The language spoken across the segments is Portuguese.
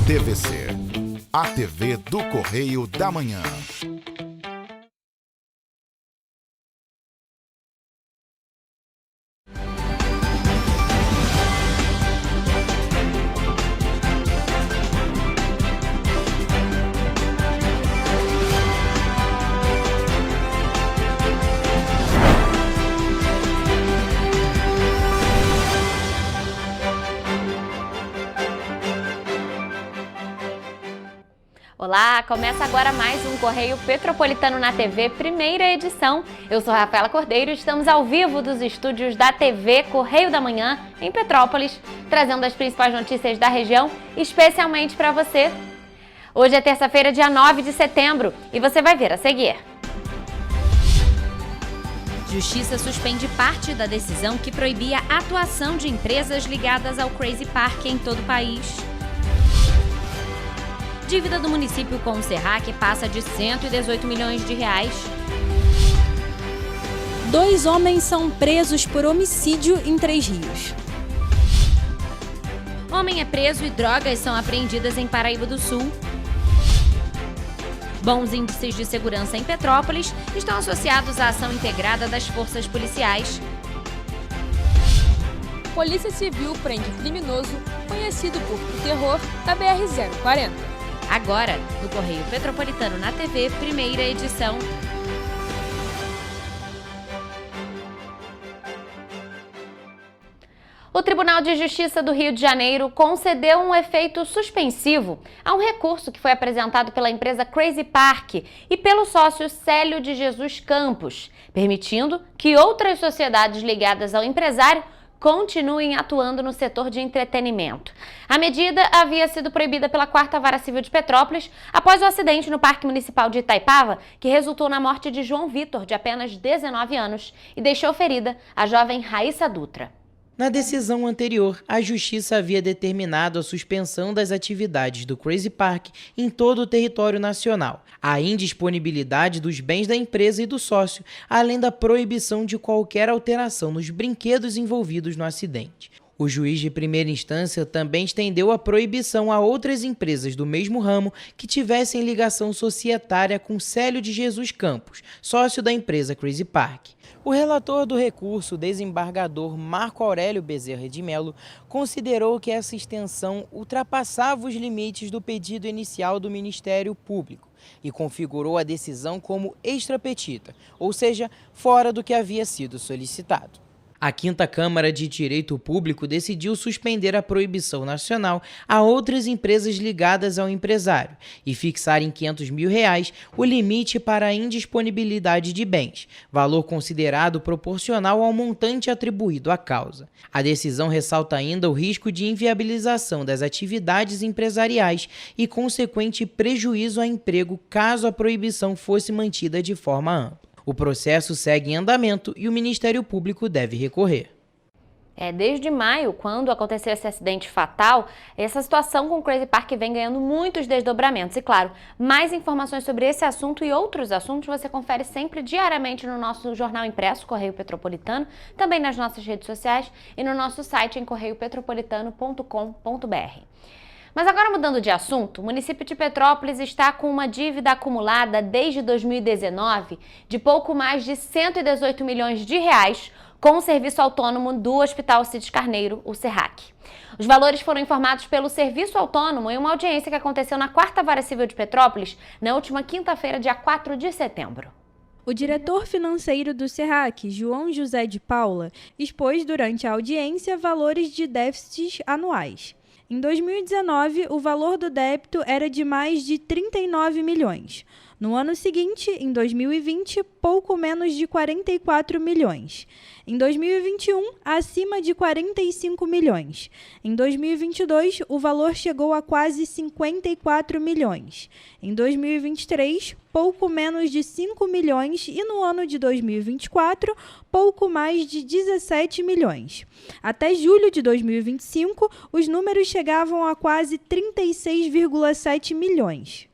TVC, a TV do Correio da Manhã. Olá, começa agora mais um Correio Petropolitano na TV, primeira edição. Eu sou Rafaela Cordeiro e estamos ao vivo dos estúdios da TV Correio da Manhã, em Petrópolis, trazendo as principais notícias da região, especialmente para você. Hoje é terça-feira, dia 9 de setembro, e você vai ver a seguir. Justiça suspende parte da decisão que proibia a atuação de empresas ligadas ao Crazy Park em todo o país. Dívida do município com o SERRAC passa de 118 milhões de reais. 2 homens são presos por homicídio em Três Rios. Homem é preso e drogas são apreendidas em Paraíba do Sul. Bons índices de segurança em Petrópolis estão associados à ação integrada das forças policiais. Polícia Civil prende criminoso conhecido por terror da BR-040. Agora, no Correio Petropolitano na TV, primeira edição. O Tribunal de Justiça do Rio de Janeiro concedeu um efeito suspensivo a um recurso que foi apresentado pela empresa Crazy Park e pelo sócio Célio de Jesus Campos, permitindo que outras sociedades ligadas ao empresário continuem atuando no setor de entretenimento. A medida havia sido proibida pela 4ª Vara Civil de Petrópolis após o acidente no Parque Municipal de Itaipava, que resultou na morte de João Vitor, de apenas 19 anos, e deixou ferida a jovem Raíssa Dutra. Na decisão anterior, a Justiça havia determinado a suspensão das atividades do Crazy Park em todo o território nacional, a indisponibilidade dos bens da empresa e do sócio, além da proibição de qualquer alteração nos brinquedos envolvidos no acidente. O juiz de primeira instância também estendeu a proibição a outras empresas do mesmo ramo que tivessem ligação societária com Célio de Jesus Campos, sócio da empresa Crazy Park. O relator do recurso, desembargador Marco Aurélio Bezerra de Mello, considerou que essa extensão ultrapassava os limites do pedido inicial do Ministério Público e configurou a decisão como extra-petita, ou seja, fora do que havia sido solicitado. A 5ª Câmara de Direito Público decidiu suspender a proibição nacional a outras empresas ligadas ao empresário e fixar em R$500 mil o limite para a indisponibilidade de bens, valor considerado proporcional ao montante atribuído à causa. A decisão ressalta ainda o risco de inviabilização das atividades empresariais e consequente prejuízo ao emprego caso a proibição fosse mantida de forma ampla. O processo segue em andamento e o Ministério Público deve recorrer. Desde maio, quando aconteceu esse acidente fatal, essa situação com o Crazy Park vem ganhando muitos desdobramentos. E claro, mais informações sobre esse assunto e outros assuntos você confere sempre diariamente no nosso jornal impresso, Correio Petropolitano, também nas nossas redes sociais e no nosso site em correiopetropolitano.com.br. Mas agora, mudando de assunto, o município de Petrópolis está com uma dívida acumulada desde 2019 de pouco mais de 118 milhões de reais com o serviço autônomo do Hospital Cides Carneiro, o SERRAC. Os valores foram informados pelo Serviço Autônomo em uma audiência que aconteceu na 4ª Vara Civil de Petrópolis na última quinta-feira, dia 4 de setembro. O diretor financeiro do SERRAC, João José de Paula, expôs durante a audiência valores de déficits anuais. Em 2019, o valor do débito era de mais de 39 milhões. No ano seguinte, em 2020, pouco menos de 44 milhões. Em 2021, acima de 45 milhões. Em 2022, o valor chegou a quase 54 milhões. Em 2023, pouco menos de 5 milhões e no ano de 2024, pouco mais de 17 milhões. Até julho de 2025, os números chegavam a quase 36,7 milhões.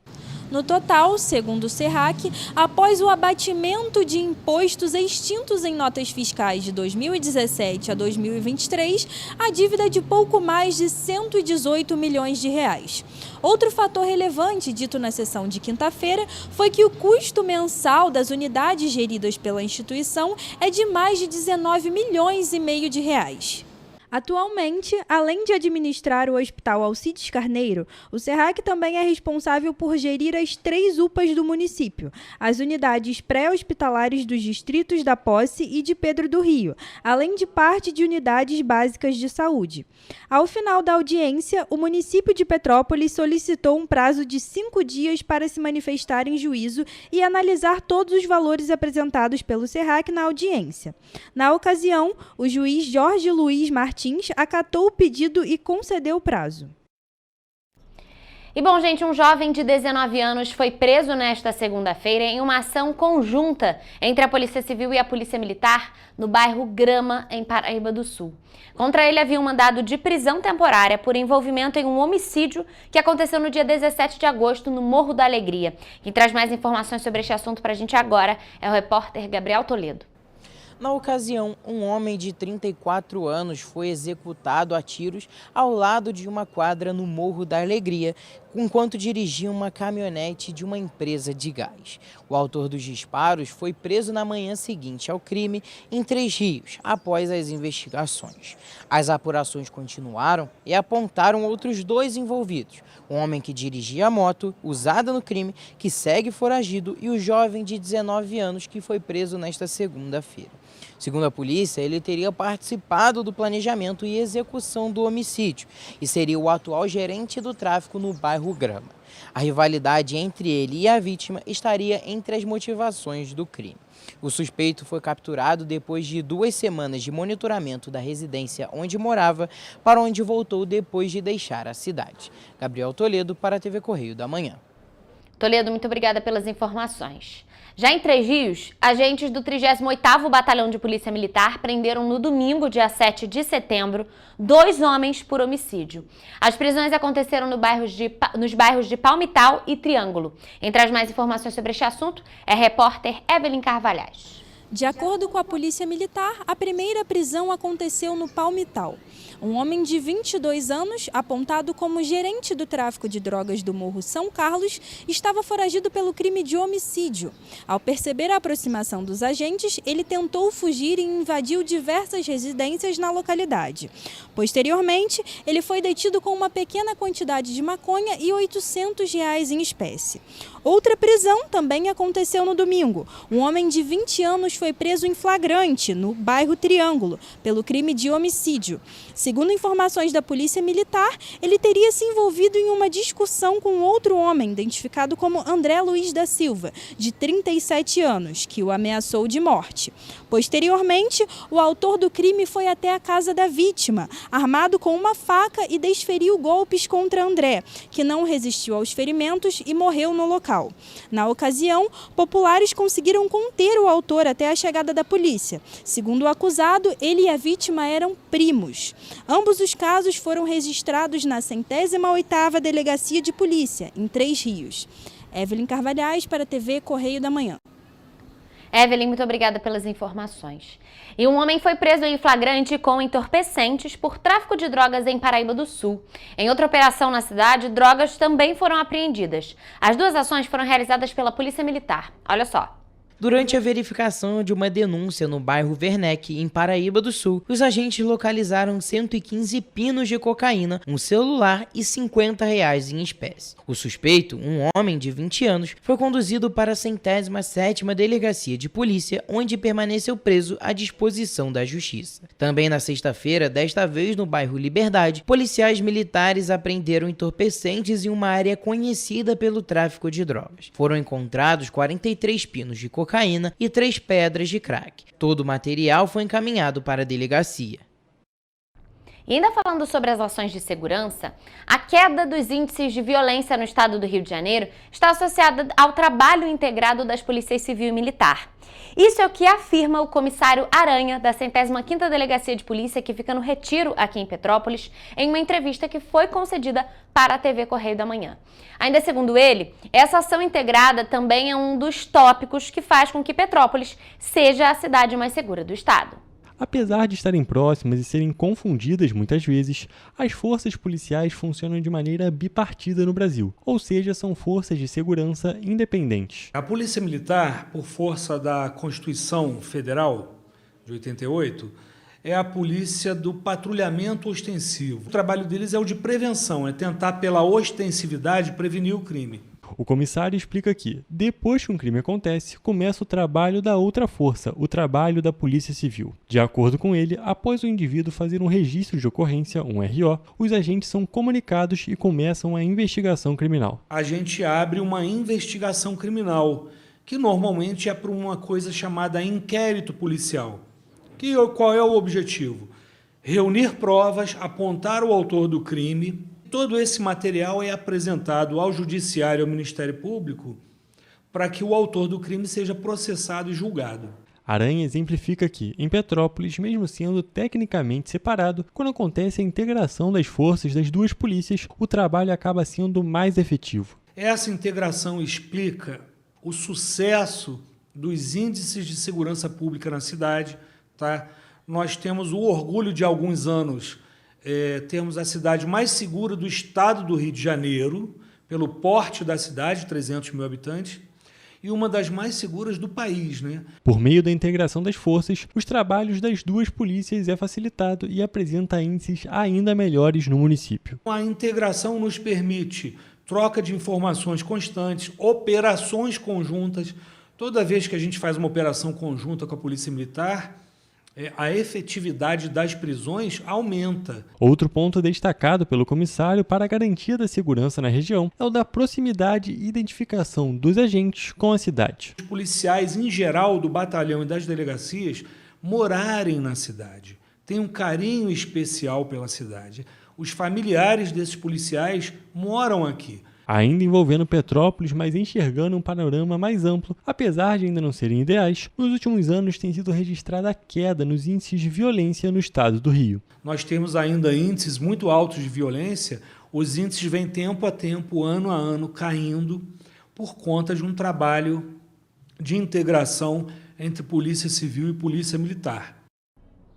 No total, segundo o SERRAC, após o abatimento de impostos extintos em notas fiscais de 2017 a 2023, a dívida é de pouco mais de 118 milhões de reais. Outro fator relevante dito na sessão de quinta-feira foi que o custo mensal das unidades geridas pela instituição é de mais de 19 milhões e meio de reais. Atualmente, além de administrar o Hospital Alcides Carneiro, o SERRAC também é responsável por gerir as 3 UPAs do município, as unidades pré-hospitalares dos distritos da Posse e de Pedro do Rio, além de parte de unidades básicas de saúde. Ao final da audiência, o município de Petrópolis solicitou um prazo de 5 dias para se manifestar em juízo e analisar todos os valores apresentados pelo SERRAC na audiência. Na ocasião, o juiz Jorge Luiz Martins acatou o pedido e concedeu o prazo. E bom, gente, um jovem de 19 anos foi preso nesta segunda-feira em uma ação conjunta entre a Polícia Civil e a Polícia Militar no bairro Grama, em Paraíba do Sul. Contra ele havia um mandado de prisão temporária por envolvimento em um homicídio que aconteceu no dia 17 de agosto no Morro da Alegria. Quem traz mais informações sobre este assunto para a gente agora é o repórter Gabriel Toledo. Na ocasião, um homem de 34 anos foi executado a tiros ao lado de uma quadra no Morro da Alegria, enquanto dirigia uma caminhonete de uma empresa de gás. O autor dos disparos foi preso na manhã seguinte ao crime em Três Rios, após as investigações. As apurações continuaram e apontaram outros 2 envolvidos, o homem que dirigia a moto usada no crime, que segue foragido, e o jovem de 19 anos que foi preso nesta segunda-feira. Segundo a polícia, ele teria participado do planejamento e execução do homicídio e seria o atual gerente do tráfico no bairro Grama. A rivalidade entre ele e a vítima estaria entre as motivações do crime. O suspeito foi capturado depois de 2 semanas de monitoramento da residência onde morava, para onde voltou depois de deixar a cidade. Gabriel Toledo para a TV Correio da Manhã. Toledo, muito obrigada pelas informações. Já em Três Rios, agentes do 38º Batalhão de Polícia Militar prenderam no domingo, dia 7 de setembro, 2 homens por homicídio. As prisões aconteceram nos bairros de Palmital e Triângulo. Quem traz mais informações sobre este assunto é a repórter Evelyn Carvalhais. De acordo com a Polícia Militar, a primeira prisão aconteceu no Palmital. Um homem de 22 anos, apontado como gerente do tráfico de drogas do Morro São Carlos, estava foragido pelo crime de homicídio. Ao perceber a aproximação dos agentes, ele tentou fugir e invadiu diversas residências na localidade. Posteriormente, ele foi detido com uma pequena quantidade de maconha e R$ 800 em espécie. Outra prisão também aconteceu no domingo. Um homem de 20 anos foi preso em flagrante no bairro Triângulo pelo crime de homicídio. Segundo informações da Polícia Militar, ele teria se envolvido em uma discussão com outro homem, identificado como André Luiz da Silva, de 37 anos, que o ameaçou de morte. Posteriormente, o autor do crime foi até a casa da vítima, armado com uma faca, e desferiu golpes contra André, que não resistiu aos ferimentos e morreu no local. Na ocasião, populares conseguiram conter o autor até a chegada da polícia. Segundo o acusado, ele e a vítima eram primos. Ambos os casos foram registrados na 108ª Delegacia de Polícia, em Três Rios. Evelyn Carvalhais para a TV Correio da Manhã. Evelyn, muito obrigada pelas informações. E um homem foi preso em flagrante com entorpecentes por tráfico de drogas em Paraíba do Sul. Em outra operação na cidade, drogas também foram apreendidas. As 2 ações foram realizadas pela Polícia Militar. Olha só. Durante a verificação de uma denúncia no bairro Werneck, em Paraíba do Sul, os agentes localizaram 115 pinos de cocaína, um celular e R$ 50 em espécie. O suspeito, um homem de 20 anos, foi conduzido para a 107ª Delegacia de Polícia, onde permaneceu preso à disposição da Justiça. Também na sexta-feira, desta vez no bairro Liberdade, policiais militares apreenderam entorpecentes em uma área conhecida pelo tráfico de drogas. Foram encontrados 43 pinos de cocaína e 3 pedras de crack. Todo o material foi encaminhado para a delegacia. E ainda falando sobre as ações de segurança, a queda dos índices de violência no estado do Rio de Janeiro está associada ao trabalho integrado das polícias civil e militar. Isso é o que afirma o comissário Aranha, da 105ª Delegacia de Polícia, que fica no Retiro, aqui em Petrópolis, em uma entrevista que foi concedida para a TV Correio da Manhã. Ainda segundo ele, essa ação integrada também é um dos tópicos que faz com que Petrópolis seja a cidade mais segura do estado. Apesar de estarem próximas e serem confundidas muitas vezes, as forças policiais funcionam de maneira bipartida no Brasil, ou seja, são forças de segurança independentes. A Polícia Militar, por força da Constituição Federal de 88, é a polícia do patrulhamento ostensivo. O trabalho deles é o de prevenção, é tentar pela ostensividade prevenir o crime. O comissário explica que, depois que um crime acontece, começa o trabalho da outra força, o trabalho da Polícia Civil. De acordo com ele, após o indivíduo fazer um registro de ocorrência, um RO, os agentes são comunicados e começam a investigação criminal. A gente abre uma investigação criminal, que normalmente é por uma coisa chamada inquérito policial. Qual é o objetivo? Reunir provas, apontar o autor do crime. Todo esse material é apresentado ao Judiciário e ao Ministério Público para que o autor do crime seja processado e julgado. Aranha exemplifica que, em Petrópolis, mesmo sendo tecnicamente separado, quando acontece a integração das forças das duas polícias, o trabalho acaba sendo mais efetivo. Essa integração explica o sucesso dos índices de segurança pública na cidade. Tá? Nós temos o orgulho de alguns anos termos a cidade mais segura do estado do Rio de Janeiro, pelo porte da cidade, 300 mil habitantes, e uma das mais seguras do país, né? Por meio da integração das forças, os trabalhos das duas polícias é facilitado e apresenta índices ainda melhores no município. A integração nos permite troca de informações constantes, operações conjuntas. Toda vez que a gente faz uma operação conjunta com a Polícia Militar, a efetividade das prisões aumenta. Outro ponto destacado pelo comissário para a garantia da segurança na região é o da proximidade e identificação dos agentes com a cidade. Os policiais, em geral, do batalhão e das delegacias, morarem na cidade, têm um carinho especial pela cidade. Os familiares desses policiais moram aqui. Ainda envolvendo Petrópolis, mas enxergando um panorama mais amplo, apesar de ainda não serem ideais, nos últimos anos tem sido registrada a queda nos índices de violência no estado do Rio. Nós temos ainda índices muito altos de violência, os índices vêm tempo a tempo, ano a ano, caindo por conta de um trabalho de integração entre Polícia Civil e Polícia Militar.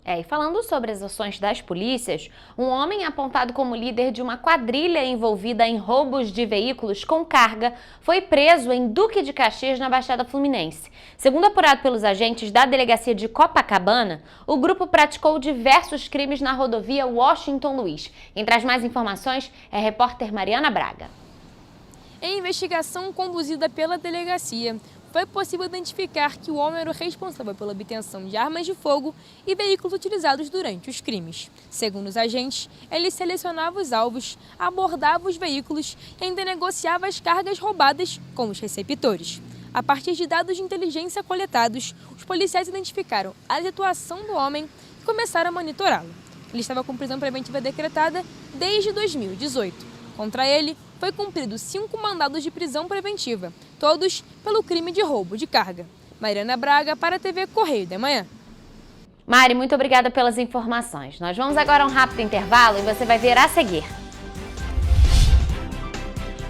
E falando sobre as ações das polícias, um homem apontado como líder de uma quadrilha envolvida em roubos de veículos com carga foi preso em Duque de Caxias, na Baixada Fluminense. Segundo apurado pelos agentes da delegacia de Copacabana, o grupo praticou diversos crimes na rodovia Washington Luiz. Quem traz mais informações é a repórter Mariana Braga. Em investigação conduzida pela delegacia, foi possível identificar que o homem era o responsável pela obtenção de armas de fogo e veículos utilizados durante os crimes. Segundo os agentes, ele selecionava os alvos, abordava os veículos e ainda negociava as cargas roubadas com os receptores. A partir de dados de inteligência coletados, os policiais identificaram a situação do homem e começaram a monitorá-lo. Ele estava com prisão preventiva decretada desde 2018. Contra ele, foi cumprido 5 mandados de prisão preventiva, todos pelo crime de roubo de carga. Mariana Braga para a TV Correio da Manhã. Mari, muito obrigada pelas informações. Nós vamos agora a um rápido intervalo e você vai ver a seguir.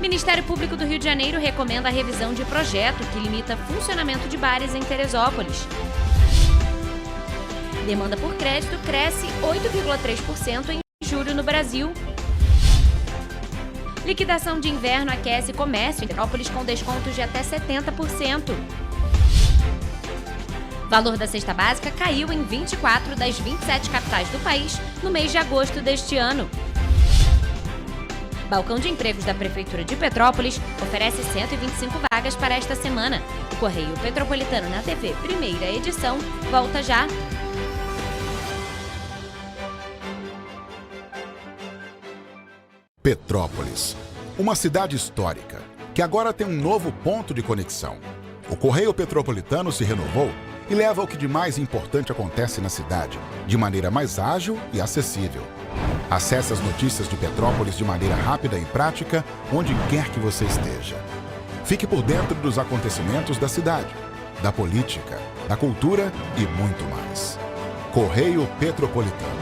Ministério Público do Rio de Janeiro recomenda a revisão de projeto que limita funcionamento de bares em Teresópolis. Demanda por crédito cresce 8,3% em julho no Brasil. Liquidação de inverno aquece comércio em Petrópolis com descontos de até 70%. Valor da cesta básica caiu em 24 das 27 capitais do país no mês de agosto deste ano. Balcão de empregos da Prefeitura de Petrópolis oferece 125 vagas para esta semana. O Correio Petropolitano na TV, primeira edição, volta já. Petrópolis, uma cidade histórica, que agora tem um novo ponto de conexão. O Correio Petropolitano se renovou e leva o que de mais importante acontece na cidade, de maneira mais ágil e acessível. Acesse as notícias de Petrópolis de maneira rápida e prática, onde quer que você esteja. Fique por dentro dos acontecimentos da cidade, da política, da cultura e muito mais. Correio Petropolitano.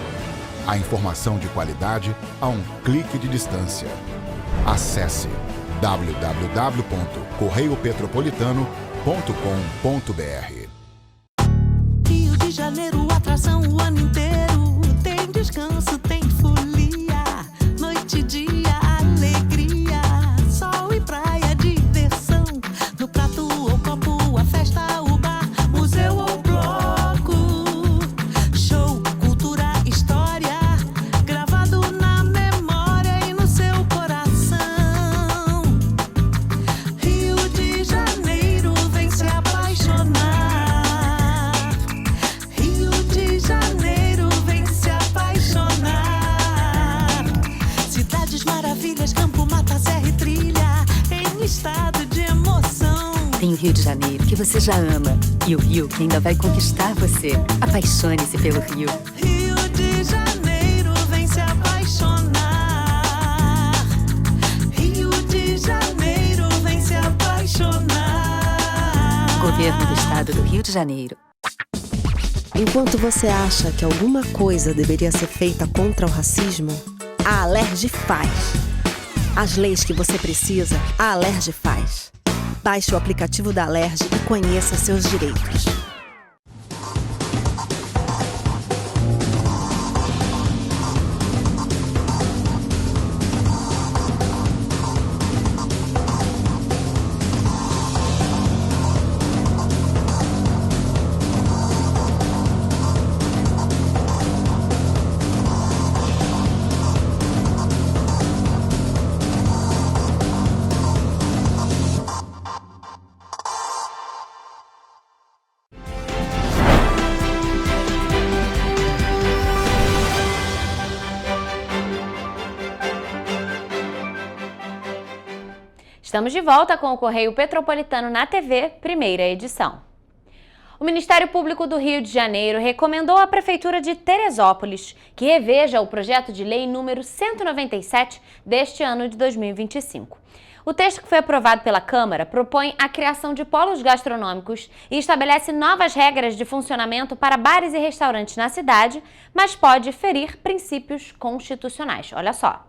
A informação de qualidade a um clique de distância. Acesse www.correiopetropolitano.com.br. Rio de Janeiro, atração o ano inteiro. Tem descanso, tem folia, noite e dia, alegria, sol e praia, diversão. No prato ou copo, a festa, o bar, museu ou bloco. Show, cultura, história, gravado na memória e no seu coração. Rio de Janeiro, vem se apaixonar. Rio de Janeiro, vem se apaixonar. Cidades maravilhas, campo, mata, serra e trilha, em estado de emoção. Tem o Rio de Janeiro, que você já ama, e o Rio, que ainda vai conquistar você. Apaixone-se pelo Rio. Rio de Janeiro, vem se apaixonar. Rio de Janeiro, vem se apaixonar. Governo do Estado do Rio de Janeiro. Enquanto você acha que alguma coisa deveria ser feita contra o racismo, a Alerj faz. As leis que você precisa, a Alerj faz. Baixe o aplicativo da Alerj e conheça seus direitos. Estamos de volta com o Correio Petropolitano na TV, primeira edição. O Ministério Público do Rio de Janeiro recomendou à Prefeitura de Teresópolis que reveja o projeto de lei número 197 deste ano de 2025. O texto que foi aprovado pela Câmara propõe a criação de polos gastronômicos e estabelece novas regras de funcionamento para bares e restaurantes na cidade, mas pode ferir princípios constitucionais. Olha só.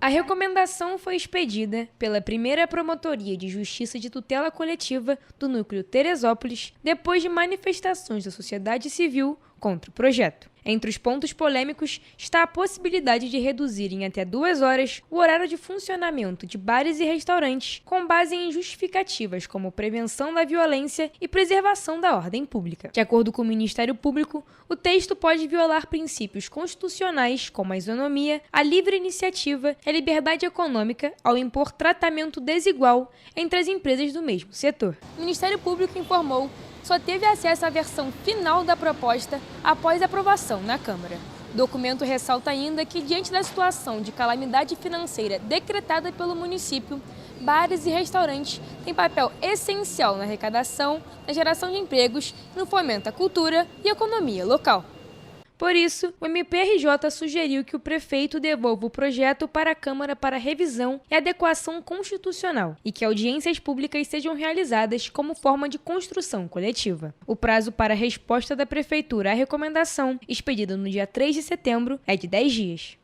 A recomendação foi expedida pela primeira Promotoria de Justiça de Tutela Coletiva do Núcleo Teresópolis, depois de manifestações da sociedade civil contra o projeto. Entre os pontos polêmicos está a possibilidade de reduzir em até 2 horas o horário de funcionamento de bares e restaurantes, com base em justificativas como prevenção da violência e preservação da ordem pública. De acordo com o Ministério Público, o texto pode violar princípios constitucionais como a isonomia, a livre iniciativa e a liberdade econômica ao impor tratamento desigual entre as empresas do mesmo setor. O Ministério Público informou só teve acesso à versão final da proposta após aprovação na Câmara. O documento ressalta ainda que, diante da situação de calamidade financeira decretada pelo município, bares e restaurantes têm papel essencial na arrecadação, na geração de empregos e no fomento à cultura e economia local. Por isso, o MPRJ sugeriu que o prefeito devolva o projeto para a Câmara para revisão e adequação constitucional e que audiências públicas sejam realizadas como forma de construção coletiva. O prazo para a resposta da Prefeitura à recomendação, expedida no dia 3 de setembro, é de 10 dias.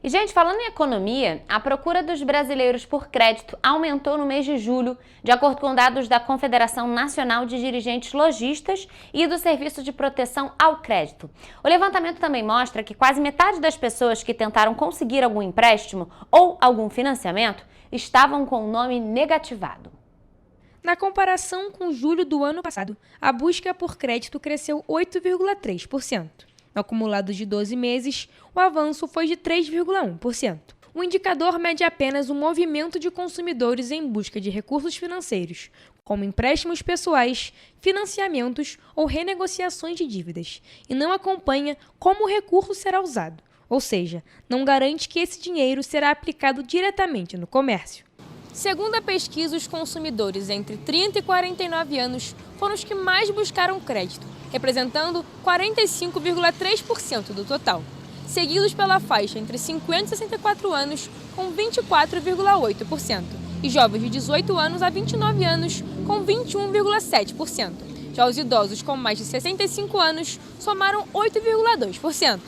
E, gente, falando em economia, a procura dos brasileiros por crédito aumentou no mês de julho, de acordo com dados da Confederação Nacional de Dirigentes Lojistas e do Serviço de Proteção ao Crédito. O levantamento também mostra que quase metade das pessoas que tentaram conseguir algum empréstimo ou algum financiamento estavam com o nome negativado. Na comparação com julho do ano passado, a busca por crédito cresceu 8,3%. No acumulado de 12 meses, o avanço foi de 3,1%. O indicador mede apenas o movimento de consumidores em busca de recursos financeiros, como empréstimos pessoais, financiamentos ou renegociações de dívidas, e não acompanha como o recurso será usado, ou seja, não garante que esse dinheiro será aplicado diretamente no comércio. Segundo a pesquisa, os consumidores entre 30 e 49 anos foram os que mais buscaram crédito, representando 45,3% do total. seguidos pela faixa entre 50 e 64 anos, com 24,8%, e jovens de 18 anos a 29 anos, com 21,7%. Já os idosos com mais de 65 anos somaram 8,2%.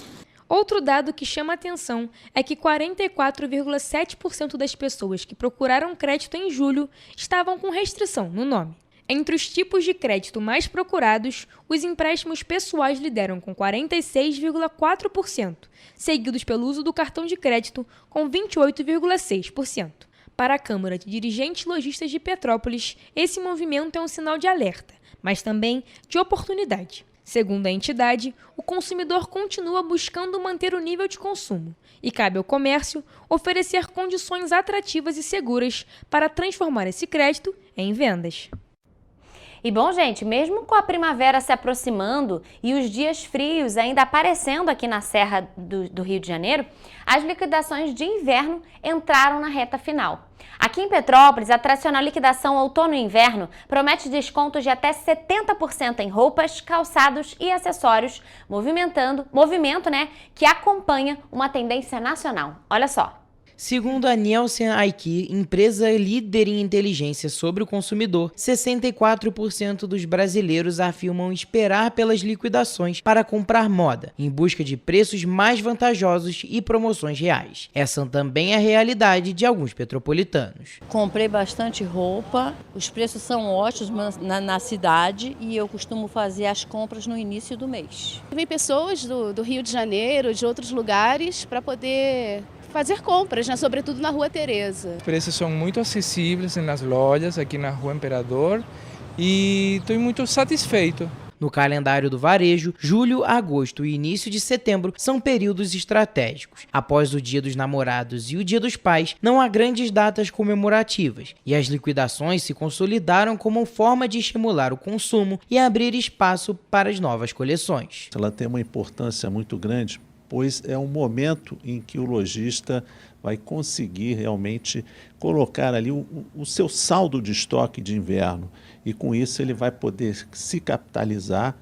Outro dado que chama atenção é que 44,7% das pessoas que procuraram crédito em julho estavam com restrição no nome. Entre os tipos de crédito mais procurados, os empréstimos pessoais lideram com 46,4%, seguidos pelo uso do cartão de crédito com 28,6%. Para a Câmara de Dirigentes Lojistas de Petrópolis, esse movimento é um sinal de alerta, mas também de oportunidade. Segundo a entidade, o consumidor continua buscando manter o nível de consumo e cabe ao comércio oferecer condições atrativas e seguras para transformar esse crédito em vendas. E bom, gente, mesmo com a primavera se aproximando e os dias frios ainda aparecendo aqui na Serra do Rio de Janeiro, as liquidações de inverno entraram na reta final. Aqui em Petrópolis, a tradicional liquidação outono e inverno promete descontos de até 70% em roupas, calçados e acessórios, movimento, que acompanha uma tendência nacional. Olha só. Segundo a Nielsen IQ, empresa líder em inteligência sobre o consumidor, 64% dos brasileiros afirmam esperar pelas liquidações para comprar moda, em busca de preços mais vantajosos e promoções reais. Essa também é a realidade de alguns petropolitanos. Comprei bastante roupa, os preços são ótimos na cidade e eu costumo fazer as compras no início do mês. Vem pessoas do Rio de Janeiro, de outros lugares, para poder fazer compras, sobretudo na Rua Tereza. Os preços são muito acessíveis nas lojas aqui na Rua Imperador e estou muito satisfeito. No calendário do varejo, julho, agosto e início de setembro são períodos estratégicos. Após o Dia dos Namorados e o Dia dos Pais, não há grandes datas comemorativas e as liquidações se consolidaram como forma de estimular o consumo e abrir espaço para as novas coleções. Ela tem uma importância muito grande, pois é um momento em que o lojista vai conseguir realmente colocar ali o seu saldo de estoque de inverno e com isso ele vai poder se capitalizar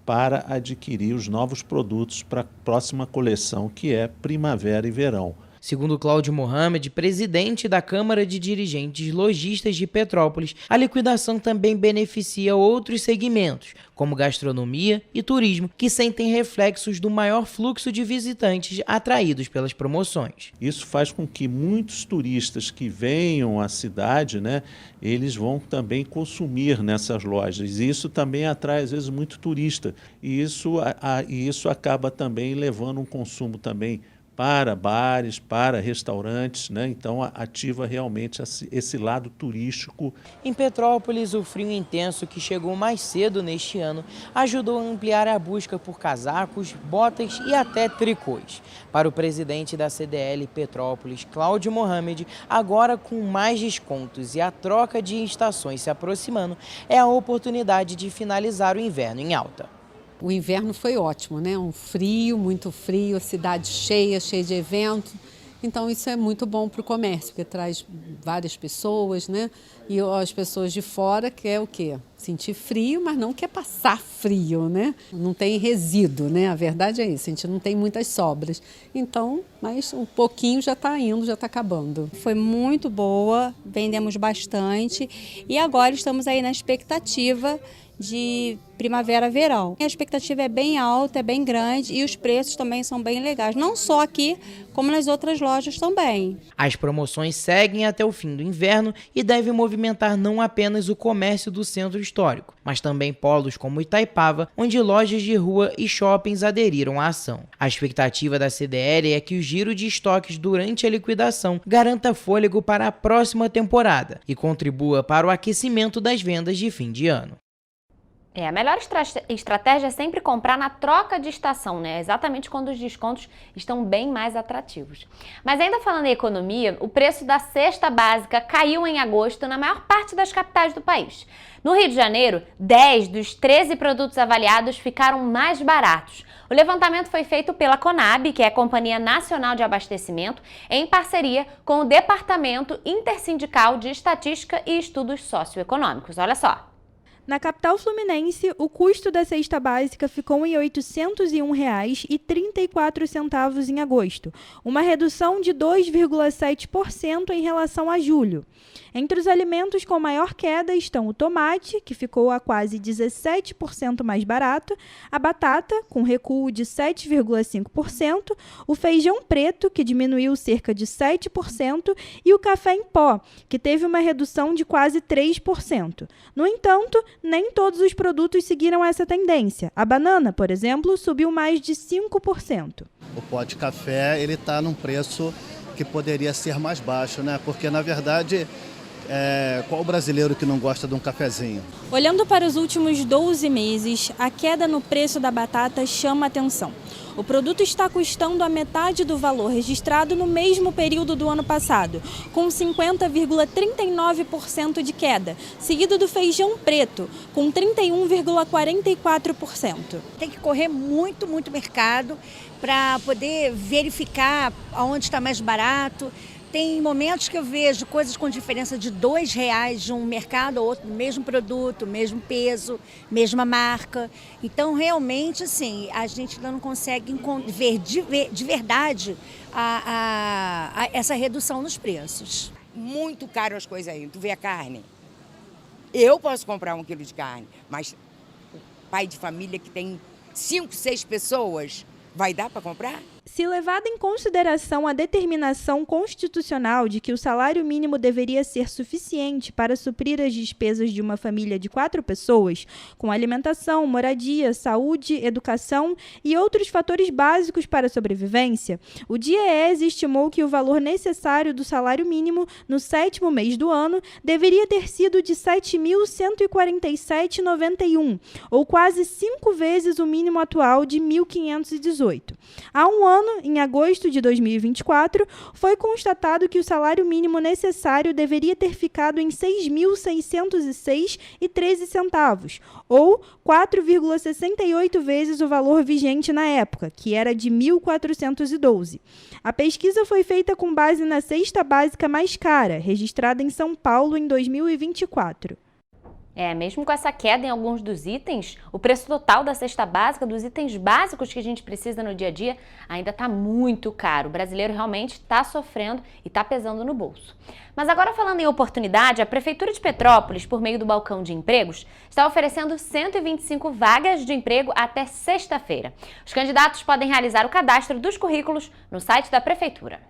para adquirir os novos produtos para a próxima coleção, que é primavera e verão. Segundo Cláudio Mohamed, presidente da Câmara de Dirigentes Lojistas de Petrópolis, a liquidação também beneficia outros segmentos, como gastronomia e turismo, que sentem reflexos do maior fluxo de visitantes atraídos pelas promoções. Isso faz com que muitos turistas que venham à cidade, eles vão também consumir nessas lojas. E isso também atrai, às vezes, muito turista. E isso acaba também levando um consumo também para bares, para restaurantes, Então ativa realmente esse lado turístico. Em Petrópolis, o frio intenso que chegou mais cedo neste ano ajudou a ampliar a busca por casacos, botas e até tricôs. Para o presidente da CDL Petrópolis, Cláudio Mohamed, agora com mais descontos e a troca de estações se aproximando, é a oportunidade de finalizar o inverno em alta. O inverno foi ótimo, Um frio, muito frio, a cidade cheia de evento. Então isso é muito bom para o comércio, porque traz várias pessoas, E as pessoas de fora quer o quê? Sentir frio, mas não quer passar frio, Não tem resíduo, A verdade é isso, a gente não tem muitas sobras. Então, mas um pouquinho já está indo, já está acabando. Foi muito boa, vendemos bastante e agora estamos aí na expectativa de primavera-verão. A expectativa é bem alta, é bem grande e os preços também são bem legais, não só aqui, como nas outras lojas também. As promoções seguem até o fim do inverno e devem movimentar não apenas o comércio do centro histórico, mas também polos como Itaipava, onde lojas de rua e shoppings aderiram à ação. A expectativa da CDL é que o giro de estoques durante a liquidação garanta fôlego para a próxima temporada e contribua para o aquecimento das vendas de fim de ano. A melhor estratégia é sempre comprar na troca de estação, Exatamente quando os descontos estão bem mais atrativos. Mas ainda falando em economia, o preço da cesta básica caiu em agosto na maior parte das capitais do país. No Rio de Janeiro, 10 dos 13 produtos avaliados ficaram mais baratos. O levantamento foi feito pela Conab, que é a Companhia Nacional de Abastecimento, em parceria com o Departamento Intersindical de Estatística e Estudos Socioeconômicos. Olha só. Na capital fluminense, o custo da cesta básica ficou em R$ 801,34 em agosto, uma redução de 2,7% em relação a julho. Entre os alimentos com maior queda estão o tomate, que ficou a quase 17% mais barato, a batata, com recuo de 7,5%, o feijão preto, que diminuiu cerca de 7%, e o café em pó, que teve uma redução de quase 3%. No entanto, nem todos os produtos seguiram essa tendência. A banana, por exemplo, subiu mais de 5%. O pó de café ele está num preço que poderia ser mais baixo, né? Porque, na verdade, qual brasileiro que não gosta de um cafezinho? Olhando para os últimos 12 meses, a queda no preço da batata chama atenção. O produto está custando a metade do valor registrado no mesmo período do ano passado, com 50,39% de queda, seguido do feijão preto, com 31,44%. Tem que correr muito mercado para poder verificar aonde está mais barato. Tem momentos que eu vejo coisas com diferença de R$2 de um mercado ou outro, mesmo produto, mesmo peso, mesma marca. Então, realmente, assim, a gente ainda não consegue ver de verdade essa redução nos preços. Muito caro as coisas aí. Tu vê a carne. Eu posso comprar 1 quilo de carne, mas o pai de família que tem 5, 6 pessoas, vai dar para comprar? Se levada em consideração a determinação constitucional de que o salário mínimo deveria ser suficiente para suprir as despesas de uma família de 4 pessoas, com alimentação, moradia, saúde, educação e outros fatores básicos para a sobrevivência, o DIEESE estimou que o valor necessário do salário mínimo no 7º mês do ano deveria ter sido de R$ 7.147,91, ou quase 5 vezes o mínimo atual de R$ 1.518. Há um ano, em agosto de 2024, foi constatado que o salário mínimo necessário deveria ter ficado em R$ 6.606,13, ou 4,68 vezes o valor vigente na época, que era de R$ 1.412. A pesquisa foi feita com base na cesta básica mais cara, registrada em São Paulo em 2024. Mesmo com essa queda em alguns dos itens, o preço total da cesta básica, dos itens básicos que a gente precisa no dia a dia, ainda está muito caro. O brasileiro realmente está sofrendo e está pesando no bolso. Mas agora, falando em oportunidade, a Prefeitura de Petrópolis, por meio do Balcão de Empregos, está oferecendo 125 vagas de emprego até sexta-feira. Os candidatos podem realizar o cadastro dos currículos no site da Prefeitura.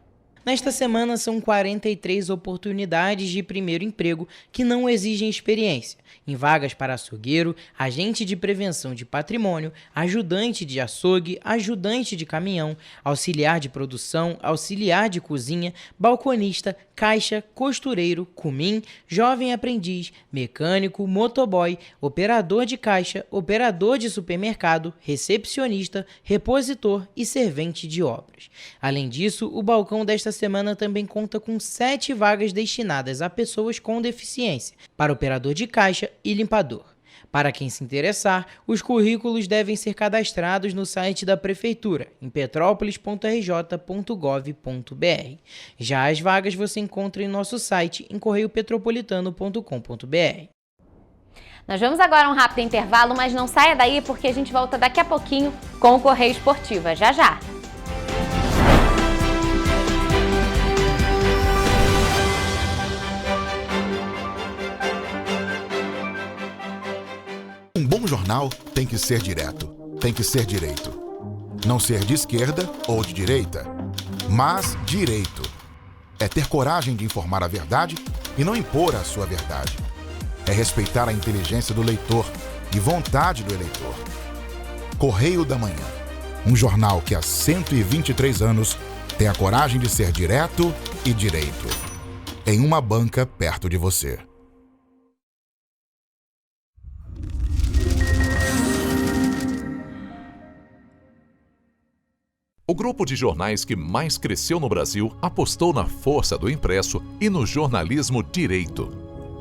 Nesta semana, são 43 oportunidades de primeiro emprego que não exigem experiência, em vagas para açougueiro, agente de prevenção de patrimônio, ajudante de açougue, ajudante de caminhão, auxiliar de produção, auxiliar de cozinha, balconista, caixa, costureiro, cumim, jovem aprendiz, mecânico, motoboy, operador de caixa, operador de supermercado, recepcionista, repositor e servente de obras. Além disso, o balcão desta semana também conta com 7 vagas destinadas a pessoas com deficiência, para operador de caixa e limpador. Para quem se interessar, os currículos devem ser cadastrados no site da Prefeitura, em petrópolis.rj.gov.br. Já as vagas você encontra em nosso site, em correiopetropolitano.com.br. Nós vamos agora a um rápido intervalo, mas não saia daí porque a gente volta daqui a pouquinho com o Correio Esportiva. Já já! Um bom jornal tem que ser direto, tem que ser direito. Não ser de esquerda ou de direita, mas direito. É ter coragem de informar a verdade e não impor a sua verdade. É respeitar a inteligência do leitor e vontade do eleitor. Correio da Manhã, um jornal que há 123 anos tem a coragem de ser direto e direito. Em uma banca perto de você. O grupo de jornais que mais cresceu no Brasil apostou na força do impresso e no jornalismo direito.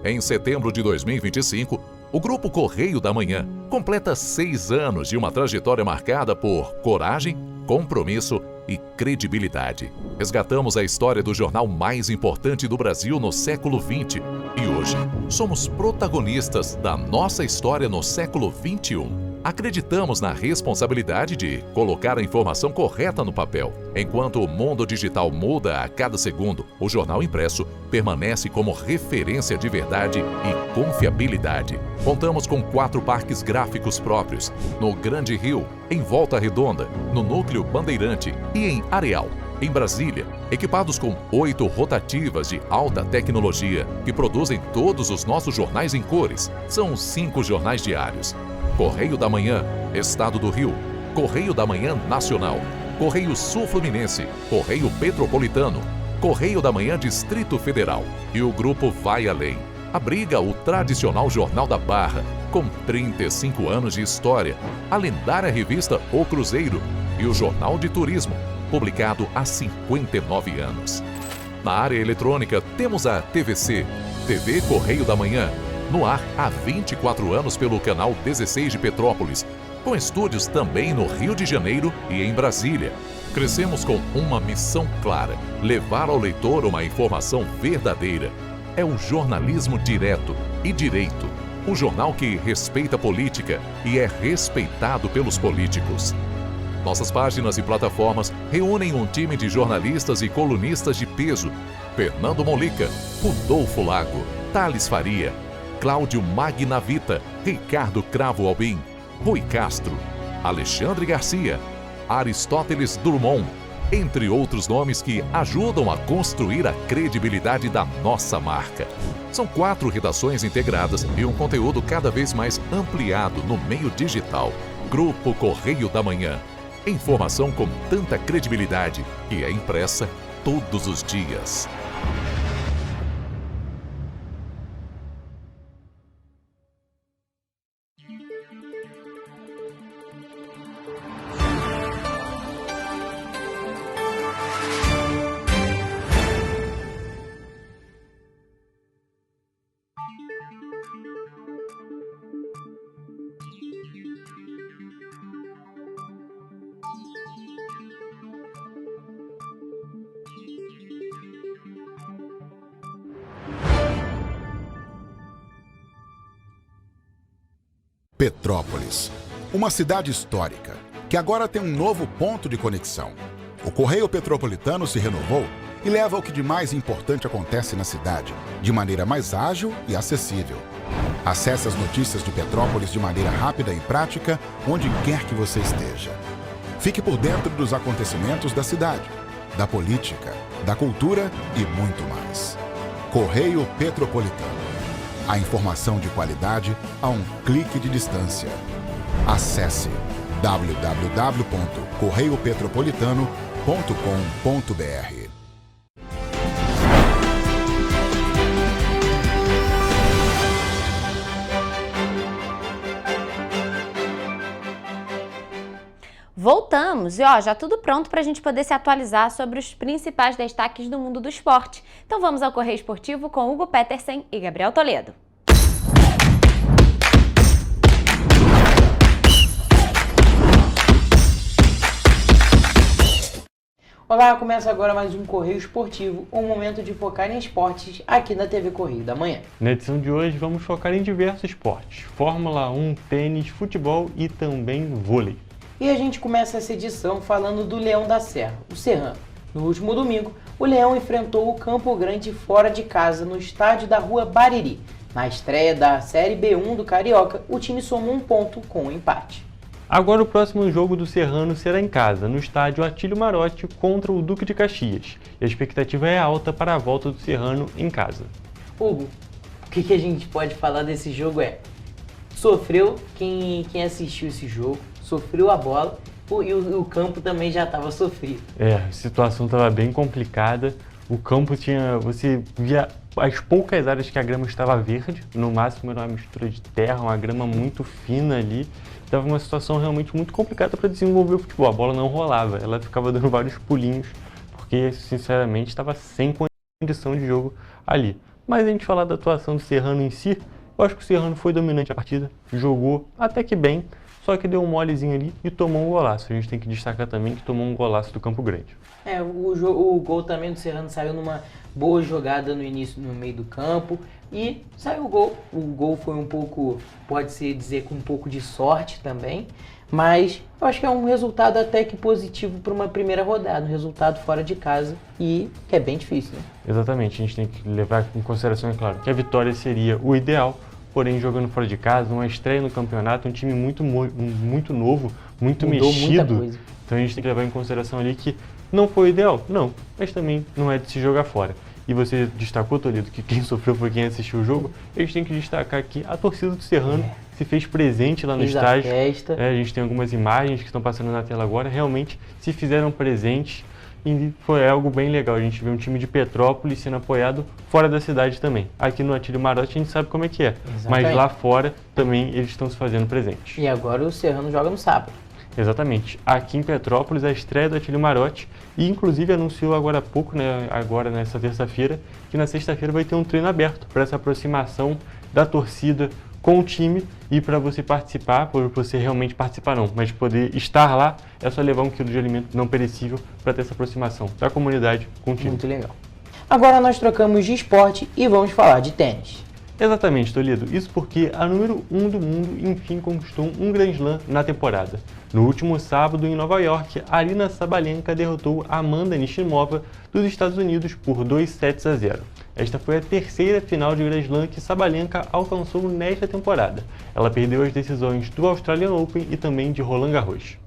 Em setembro de 2025, o Grupo Correio da Manhã completa 6 anos de uma trajetória marcada por coragem, compromisso e credibilidade. Resgatamos a história do jornal mais importante do Brasil no século XX e hoje somos protagonistas da nossa história no século XXI. Acreditamos na responsabilidade de colocar a informação correta no papel. Enquanto o mundo digital muda a cada segundo, o jornal impresso permanece como referência de verdade e confiabilidade. Contamos com 4 parques gráficos próprios, no Grande Rio, em Volta Redonda, no Núcleo Bandeirante e em Areal. Em Brasília, equipados com 8 rotativas de alta tecnologia que produzem todos os nossos jornais em cores. São 5 jornais diários. Correio da Manhã, Estado do Rio, Correio da Manhã Nacional, Correio Sul-Fluminense, Correio Petropolitano, Correio da Manhã Distrito Federal. E o grupo Vai Além abriga o tradicional Jornal da Barra, com 35 anos de história, a lendária revista O Cruzeiro e o Jornal de Turismo, publicado há 59 anos. Na área eletrônica, temos a TVC, TV Correio da Manhã, no ar há 24 anos pelo canal 16 de Petrópolis, com estúdios também no Rio de Janeiro e em Brasília. Crescemos com uma missão clara: levar ao leitor uma informação verdadeira. É o jornalismo direto e direito, um jornal que respeita a política e é respeitado pelos políticos. Nossas páginas e plataformas reúnem um time de jornalistas e colunistas de peso: Fernando Molica, Rodolfo Lago, Thales Faria, Cláudio Magnavita, Ricardo Cravo Albim, Rui Castro, Alexandre Garcia, Aristóteles Drummond, entre outros nomes que ajudam a construir a credibilidade da nossa marca. São 4 redações integradas e um conteúdo cada vez mais ampliado no meio digital. Grupo Correio da Manhã. Informação com tanta credibilidade que é impressa todos os dias. Petrópolis, uma cidade histórica, que agora tem um novo ponto de conexão. O Correio Petropolitano se renovou e leva o que de mais importante acontece na cidade, de maneira mais ágil e acessível. Acesse as notícias de Petrópolis de maneira rápida e prática, onde quer que você esteja. Fique por dentro dos acontecimentos da cidade, da política, da cultura e muito mais. Correio Petropolitano. A informação de qualidade a um clique de distância. Acesse www.correiopetropolitano.com.br. Voltamos e já tudo pronto para a gente poder se atualizar sobre os principais destaques do mundo do esporte. Então vamos ao Correio Esportivo com Hugo Petersen e Gabriel Toledo. Olá, começa agora mais um Correio Esportivo, um momento de focar em esportes aqui na TV Correio da Manhã. Na edição de hoje vamos focar em diversos esportes: Fórmula 1, tênis, futebol e também vôlei. E a gente começa essa edição falando do Leão da Serra, o Serrano. No último domingo, o Leão enfrentou o Campo Grande fora de casa no estádio da Rua Bariri. Na estreia da Série B1 do Carioca, o time somou um ponto com um empate. Agora o próximo jogo do Serrano será em casa, no estádio Atílio Marotti contra o Duque de Caxias. E a expectativa é alta para a volta do Serrano em casa. Hugo, o que a gente pode falar desse jogo sofreu quem assistiu esse jogo, sofreu a bola e o campo também já estava sofrido. A situação estava bem complicada. O campo você via as poucas áreas que a grama estava verde, no máximo era uma mistura de terra, uma grama muito fina ali. Estava uma situação realmente muito complicada para desenvolver o futebol. A bola não rolava, ela ficava dando vários pulinhos, porque sinceramente estava sem condição de jogo ali. Mas a gente falar da atuação do Serrano em si, eu acho que o Serrano foi dominante a partida, jogou até que bem, só que deu um molezinho ali e tomou um golaço. A gente tem que destacar também que tomou um golaço do Campo Grande. O gol também do Serrano saiu numa boa jogada no início, no meio do campo, e saiu o gol. O gol foi um pouco, pode-se dizer, com um pouco de sorte também, mas eu acho que é um resultado até que positivo para uma primeira rodada, um resultado fora de casa, e que é bem difícil, né? Exatamente, a gente tem que levar em consideração, é claro, que a vitória seria o ideal, porém jogando fora de casa, uma estreia no campeonato, um time muito novo, muito Mudou mexido, muita coisa. Então a gente tem que levar em consideração ali que não foi o ideal, não, mas também não é de se jogar fora. E você destacou, Toledo, que quem sofreu foi quem assistiu o jogo. A gente tem que destacar que a torcida do Serrano se fez presente lá no estádio. A gente tem algumas imagens que estão passando na tela agora, realmente se fizeram presentes e foi algo bem legal. A gente vê um time de Petrópolis sendo apoiado fora da cidade também. Aqui no Atílio Marotti a gente sabe como é que é, mas lá fora também eles estão se fazendo presentes. E agora o Serrano joga no sábado. Exatamente. Aqui em Petrópolis, a estreia do Atílio Marotti, e inclusive anunciou agora há pouco, né, agora nessa terça-feira, que na sexta-feira vai ter um treino aberto para essa aproximação da torcida com o time e para você participar, por você realmente participar não, mas poder estar lá, é só levar 1 quilo de alimento não perecível para ter essa aproximação da comunidade com o time. Muito legal. Agora nós trocamos de esporte e vamos falar de tênis. Exatamente, Toledo. Isso porque a número 1 do mundo, enfim, conquistou um Grand Slam na temporada. No último sábado, em Nova York, Aryna Sabalenka derrotou Amanda Nishimova dos Estados Unidos por 2-0. Esta foi a terceira final de Grand Slam que Sabalenka alcançou nesta temporada. Ela perdeu as decisões do Australian Open e também de Roland Garros.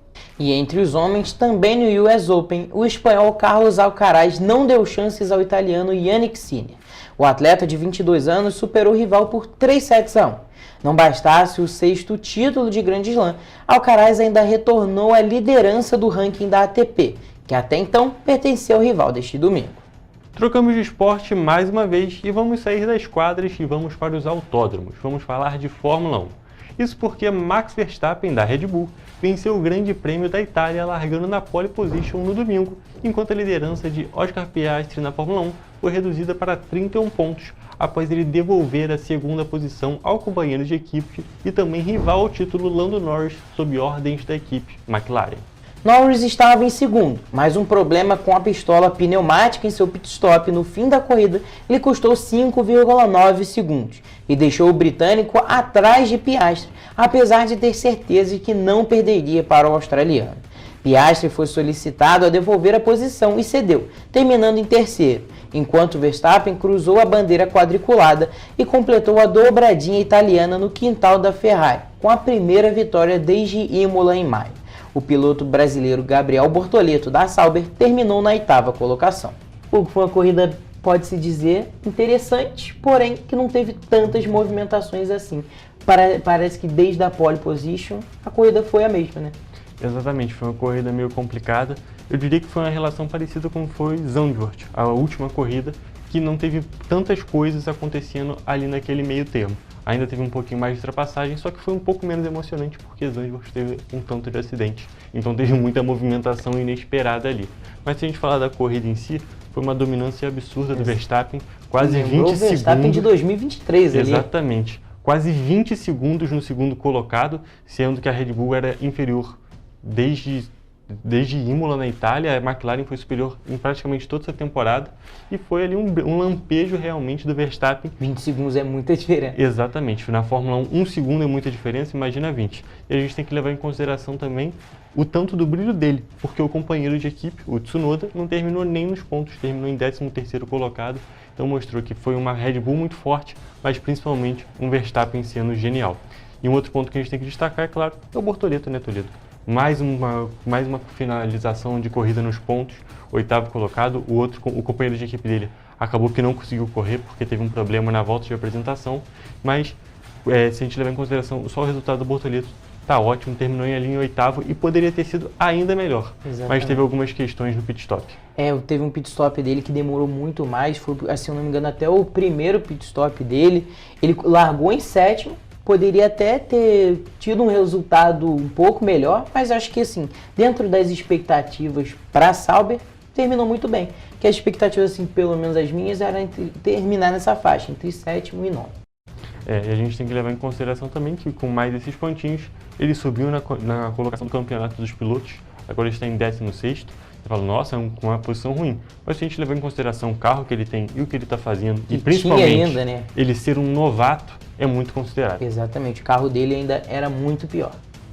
E entre os homens, também no US Open, o espanhol Carlos Alcaraz não deu chances ao italiano Jannik Sinner. O atleta de 22 anos superou o rival por 3-1. Não bastasse o 6º título de Grand Slam, Alcaraz ainda retornou à liderança do ranking da ATP, que até então pertencia ao rival deste domingo. Trocamos de esporte mais uma vez e vamos sair das quadras e vamos para os autódromos. Vamos falar de Fórmula 1. Isso porque Max Verstappen, da Red Bull, venceu o Grande Prêmio da Itália largando na pole position no domingo, enquanto a liderança de Oscar Piastri na Fórmula 1 foi reduzida para 31 pontos, após ele devolver a segunda posição ao companheiro de equipe e também rival ao título Lando Norris, sob ordens da equipe McLaren. Norris estava em segundo, mas um problema com a pistola pneumática em seu pit stop no fim da corrida lhe custou 5,9 segundos e deixou o britânico atrás de Piastri, apesar de ter certeza de que não perderia para o australiano. Piastri foi solicitado a devolver a posição e cedeu, terminando em terceiro, enquanto Verstappen cruzou a bandeira quadriculada e completou a dobradinha italiana no quintal da Ferrari, com a primeira vitória desde Imola em maio. O piloto brasileiro Gabriel Bortoleto, da Sauber, terminou na 8ª colocação. Foi uma corrida, pode-se dizer, interessante, porém que não teve tantas movimentações assim. Parece que desde a pole position a corrida foi a mesma, né? Exatamente, foi uma corrida meio complicada. Eu diria que foi uma relação parecida com foi Zandvoort, a última corrida, que não teve tantas coisas acontecendo ali naquele meio termo. Ainda teve um pouquinho mais de ultrapassagem, só que foi um pouco menos emocionante porque Zandvoort teve um tanto de acidente. Então teve muita movimentação inesperada ali. Mas se a gente falar da corrida em si, foi uma dominância absurda do Verstappen, quase 20 segundos. O Verstappen de 2023 ali. Exatamente. Quase 20 segundos no segundo colocado, sendo que a Red Bull era inferior desde Imola na Itália. A McLaren foi superior em praticamente toda essa temporada e foi ali um lampejo realmente do Verstappen. 20 segundos é muita diferença. Exatamente, na Fórmula 1, 1 segundo é muita diferença, imagina 20. E a gente tem que levar em consideração também o tanto do brilho dele, porque o companheiro de equipe, o Tsunoda, não terminou nem nos pontos, terminou em 13º colocado, então mostrou que foi uma Red Bull muito forte, mas principalmente um Verstappen sendo genial. E um outro ponto que a gente tem que destacar, é claro, é o Bortoleto, né, Toledo? Mais uma finalização de corrida nos pontos, 8º colocado. O companheiro de equipe dele acabou que não conseguiu correr porque teve um problema na volta de apresentação, mas se a gente levar em consideração só o resultado do Bortoleto, tá ótimo, terminou em linha 8º e poderia ter sido ainda melhor. Exatamente. Mas teve algumas questões no pit stop. Teve um pit stop dele que demorou muito mais, foi, se eu não me engano, até o primeiro pit stop dele. Ele largou em 7º, poderia até ter tido um resultado um pouco melhor, mas acho que assim, dentro das expectativas para a Sauber, terminou muito bem. Que as expectativas, assim, pelo menos as minhas, eram terminar nessa faixa, entre 7º e 9º. E a gente tem que levar em consideração também que com mais esses pontinhos, ele subiu na colocação do campeonato dos pilotos, agora ele está em 16º. Você fala, nossa, é uma posição ruim. Mas se a gente levar em consideração o carro que ele tem e o que ele está fazendo, e principalmente ainda, né? ele ser um novato, é muito considerável. Exatamente, o carro dele ainda era muito pior.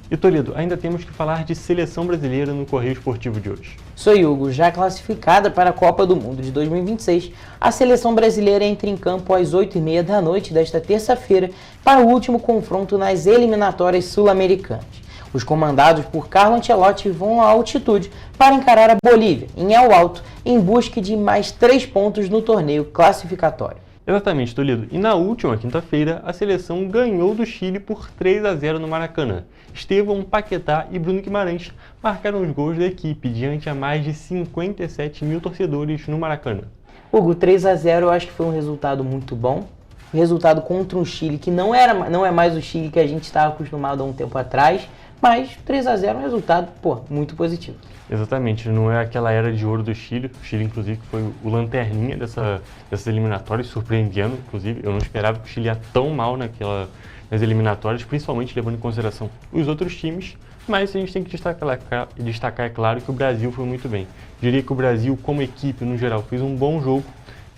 E Toledo, ainda temos que falar de seleção brasileira no Correio Esportivo de hoje. Sou Hugo, já classificada para a Copa do Mundo de 2026, a seleção brasileira entra em campo às 8h30 da noite desta terça-feira para o último confronto nas eliminatórias sul-americanas. Os comandados por Carlo Ancelotti vão à altitude para encarar a Bolívia, em El Alto, em busca de mais 3 pontos no torneio classificatório. Exatamente, Toledo. E na última quinta-feira, a seleção ganhou do Chile por 3-0 no Maracanã. Estevão, Paquetá e Bruno Guimarães marcaram os gols da equipe diante a mais de 57 mil torcedores no Maracanã. Hugo, 3-0 eu acho que foi um resultado muito bom. O resultado contra um Chile que não é mais o Chile que a gente estava acostumado há um tempo atrás, mas 3-0 é um resultado, muito positivo. Exatamente, não é aquela era de ouro do Chile. O Chile, inclusive, foi o lanterninha dessas eliminatórias, surpreendendo, inclusive. Eu não esperava que o Chile ia tão mal nas eliminatórias, principalmente levando em consideração os outros times. Mas a gente tem que destacar, é claro, que o Brasil foi muito bem. Diria que o Brasil, como equipe, no geral, fez um bom jogo,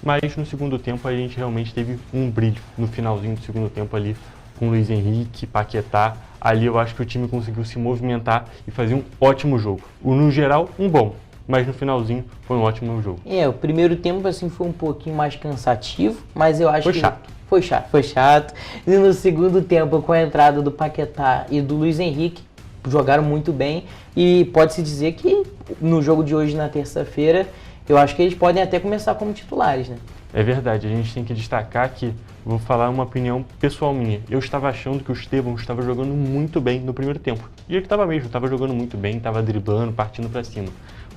mas no segundo tempo a gente realmente teve um brilho no finalzinho do segundo tempo ali, com Luiz Henrique, Paquetá. Ali eu acho que o time conseguiu se movimentar e fazer um ótimo jogo. No geral, um bom, mas no finalzinho foi um ótimo jogo. O primeiro tempo assim foi um pouquinho mais cansativo, mas eu acho Foi chato. E no segundo tempo, com a entrada do Paquetá e do Luiz Henrique, jogaram muito bem. E pode-se dizer que no jogo de hoje, na terça-feira, eu acho que eles podem até começar como titulares, né? É verdade, a gente tem que destacar que, vou falar uma opinião pessoal minha, eu estava achando que o Estevão estava jogando muito bem no primeiro tempo. E ele estava jogando muito bem, estava driblando, partindo para cima.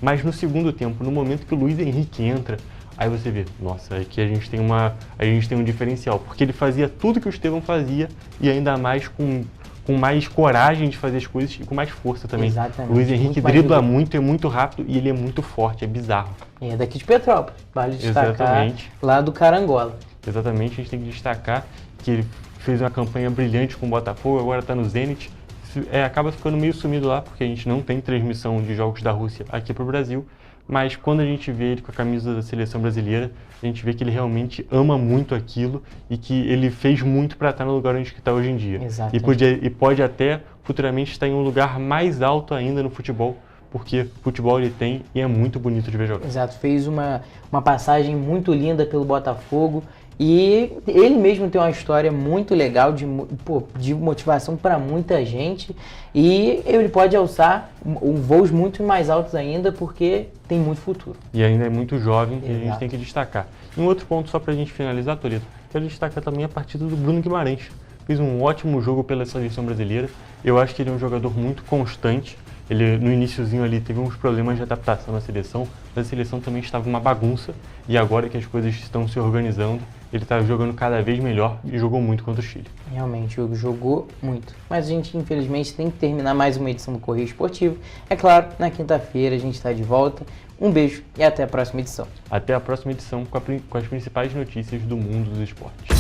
Mas no segundo tempo, no momento que o Luiz Henrique entra, aí você vê, nossa, aqui a gente tem um diferencial, porque ele fazia tudo que o Estevão fazia e ainda mais com mais coragem de fazer as coisas e com mais força também. Exatamente. O Luiz Henrique dribla muito, é muito rápido e ele é muito forte, é bizarro. É daqui de Petrópolis, vale destacar. Exatamente. Lá do Carangola. Exatamente, a gente tem que destacar que ele fez uma campanha brilhante com o Botafogo, agora está no Zenit. Acaba ficando meio sumido lá, porque a gente não tem transmissão de jogos da Rússia aqui para o Brasil, mas quando a gente vê ele com a camisa da seleção brasileira, a gente vê que ele realmente ama muito aquilo e que ele fez muito para estar no lugar onde está hoje em dia. E pode até futuramente estar em um lugar mais alto ainda no futebol, porque futebol ele tem e é muito bonito de ver jogar. Exato, fez uma passagem muito linda pelo Botafogo e ele mesmo tem uma história muito legal de motivação para muita gente e ele pode alçar voos muito mais altos ainda porque tem muito futuro. E ainda é muito jovem e a gente tem que destacar. E um outro ponto só para a gente finalizar, Toledo, quero destacar também a partida do Bruno Guimarães. Fez um ótimo jogo pela seleção brasileira, eu acho que ele é um jogador muito constante. Ele, no iniciozinho ali, teve uns problemas de adaptação na seleção, mas a seleção também estava uma bagunça, e agora que as coisas estão se organizando, ele está jogando cada vez melhor e jogou muito contra o Chile. Realmente, o Hugo jogou muito. Mas a gente, infelizmente, tem que terminar mais uma edição do Correio Esportivo. É claro, na quinta-feira a gente está de volta. Um beijo e até a próxima edição. Até a próxima edição com as principais notícias do mundo dos esportes.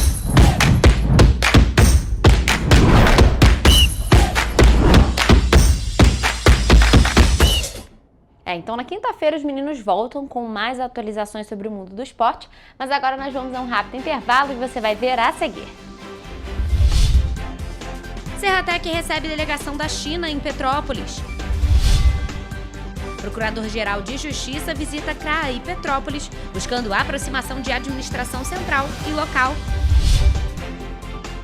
Então na quinta-feira os meninos voltam com mais atualizações sobre o mundo do esporte, mas agora nós vamos a um rápido intervalo e você vai ver a seguir. Serratec recebe delegação da China em Petrópolis. Procurador-Geral de Justiça visita CRAA e Petrópolis, buscando a aproximação de administração central e local.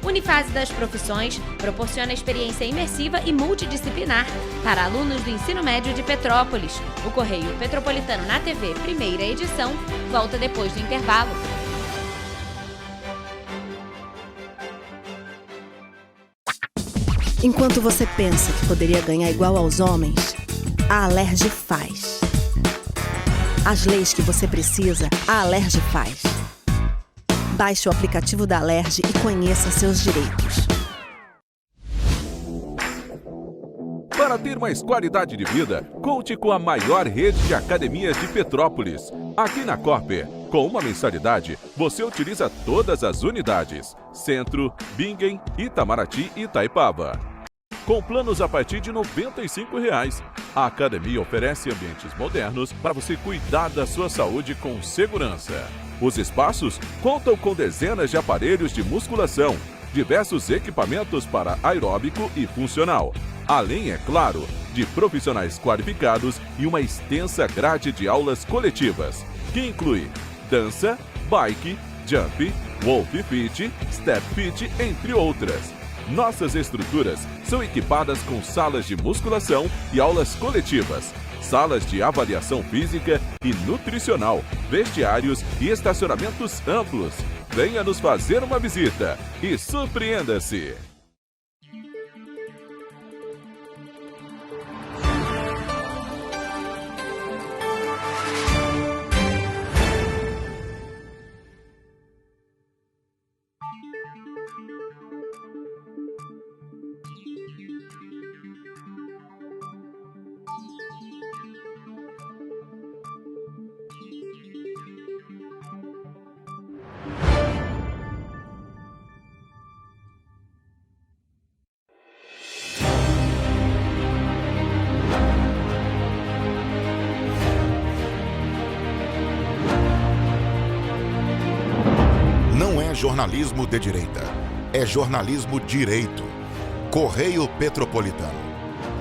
Unifase das Profissões proporciona experiência imersiva e multidisciplinar para alunos do ensino médio de Petrópolis. O Correio Petropolitano na TV, primeira edição, volta depois do intervalo. Enquanto você pensa que poderia ganhar igual aos homens, a Alerj faz. As leis que você precisa, a Alerj faz. Baixe o aplicativo da Alerj e conheça seus direitos. Para ter mais qualidade de vida, conte com a maior rede de academias de Petrópolis. Aqui na Corper, Com uma mensalidade, você utiliza todas as unidades: Centro, Bingen, Itamaraty e Itaipava. Com planos a partir de R$ 95,00. A academia oferece ambientes modernos para você cuidar da sua saúde com segurança. Os espaços contam com dezenas de aparelhos de musculação, diversos equipamentos para aeróbico e funcional, além, é claro, de profissionais qualificados e uma extensa grade de aulas coletivas, que inclui dança, bike, jump, wolf fit, step fit, entre outras. Nossas estruturas são equipadas com salas de musculação e aulas coletivas, salas de avaliação física e nutricional, vestiários e estacionamentos amplos. Venha nos fazer uma visita e surpreenda-se! Não é jornalismo de direita, é jornalismo direito. Correio Petropolitano.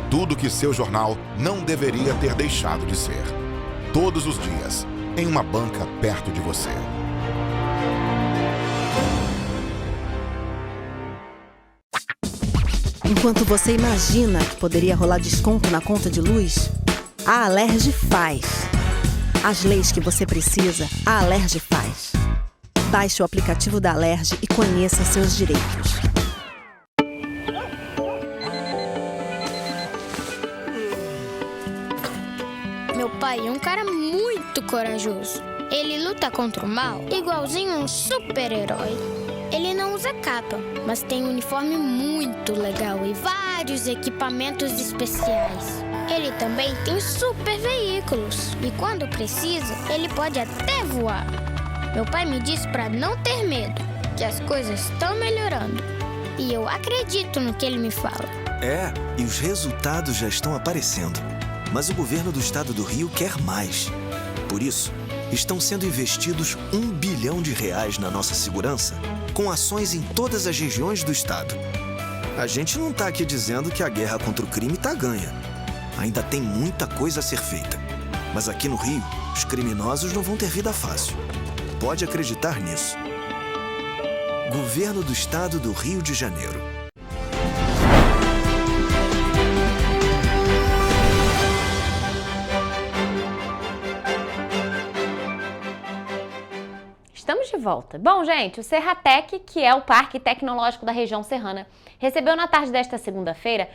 Tudo que seu jornal não deveria ter deixado de ser. Todos os dias, em uma banca perto de você. Enquanto você imagina que poderia rolar desconto na conta de luz, a Alerj faz. As leis que você precisa, a Alerj faz. Baixe o aplicativo da Alerj e conheça seus direitos. Meu pai é um cara muito corajoso. Ele luta contra o mal igualzinho um super-herói. Ele não usa capa, mas tem um uniforme muito legal e vários equipamentos especiais. Ele também tem super veículos e quando precisa, ele pode até voar. Meu pai me disse para não ter medo, que as coisas estão melhorando. E eu acredito no que ele me fala. É, e os resultados já estão aparecendo. Mas o governo do estado do Rio quer mais. Por isso, estão sendo investidos R$ 1 bilhão na nossa segurança, com ações em todas as regiões do estado. A gente não está aqui dizendo que a guerra contra o crime está ganha. Ainda tem muita coisa a ser feita. Mas aqui no Rio, os criminosos não vão ter vida fácil. Pode acreditar nisso. Governo do Estado do Rio de Janeiro. Estamos de volta. Bom, gente, o Serratec, que é o Parque Tecnológico da região serrana, recebeu na tarde desta segunda-feira